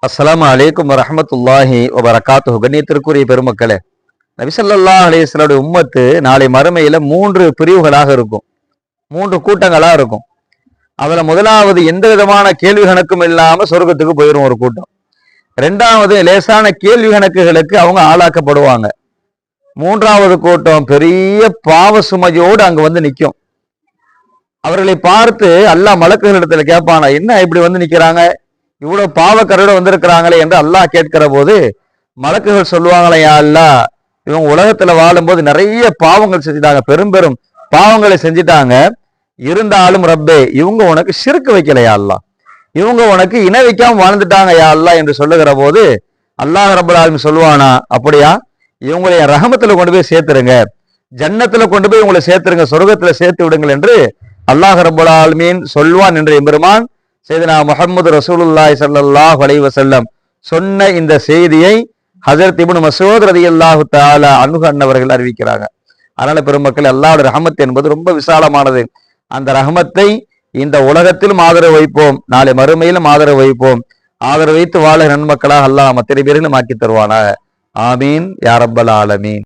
அஸ்ஸலாமு அலைக்கும் வரஹ்மத்துல்லாஹி வபரகாத்துஹு. கண்ணியத்திற்குரிய பெருமக்களே, நபி ஸல்லல்லாஹு அலைஹி வஸல்லம் உம்மத்து நாளை மறுமையில 3 பிரிவுகளாக இருக்கும், 3 கூட்டங்களா இருக்கும். அதுல முதலாவது எந்த விதமான கேள்வி கணக்கும் இல்லாம சொர்க்கத்துக்கு போயிடும் ஒரு கூட்டம். 2வது லேசான கேள்வி கணக்குகளுக்கு அவங்க ஆளாக்கப்படுவாங்க. 3வது கூட்டம் பெரிய பாவ சுமையோடு அங்க வந்து நிற்கும். அவர்களை பார்த்து அல்லாஹ் மலக்குகளிடத்துல கேட்பானா, என்ன இப்படி வந்து நிக்கிறாங்க, இவ்வளவு பாவக்கரோட வந்திருக்கிறாங்களே என்று அல்லாஹ் கேட்கிற போது மலக்குகள் சொல்லுவாங்களே, யா அல்லாஹ், இவங்க உலகத்துல வாழும்போது நிறைய பாவங்கள் செஞ்சுட்டாங்க, பெரும் பெரும் பாவங்களை செஞ்சுட்டாங்க. இருந்தாலும் ரப்பே, இவங்க உனக்கு ஷிர்க் வைக்கலையா அல்லாஹ், இவங்க உனக்கு இணை வைக்காம வாழ்ந்துட்டாங்க யா அல்லாஹ் என்று சொல்லுகிற போது அல்லாஹ் ரப்பல் ஆலமீன் சொல்லுவானா, அப்படியா, இவங்களை என் ரஹமத்துல கொண்டு போய் சேர்த்துருங்க, ஜன்னத்துல கொண்டு போய் உங்களை சேர்த்துருங்க, சொர்க்கத்துல சேர்த்து விடுங்கள் என்று அல்லாஹ் ரப்பல் ஆலமீன் சொல்வான் என்று எம்பெருமான் செய்தனா முஹம்மது ரசூலுல்லாஹி ஸல்லல்லாஹு அலைஹி வஸல்லம் சொன்ன இந்த செய்தியை ஹஜரத் இப்னு மஸ்ஊத் ரலியல்லாஹு தஆலா அன்ஹு அன்னவர்கள் அறிவிக்கிறாங்க. அதனால பெருமக்கள், அல்லாஹ்வுடைய ரஹமத் என்பது ரொம்ப விசாலமானது. அந்த ரஹமத்தை இந்த உலகத்திலும் ஆதரவு வைப்போம், நாளை மறுமையிலும் ஆதரவு வைப்போம். ஆதரவு வைத்து வாழ நன்மக்களாக அல்லாஹ் அத்தனை பேர்களும் ஆக்கி தருவானாக. ஆமீன் யா ரப்பல் ஆலமீன்.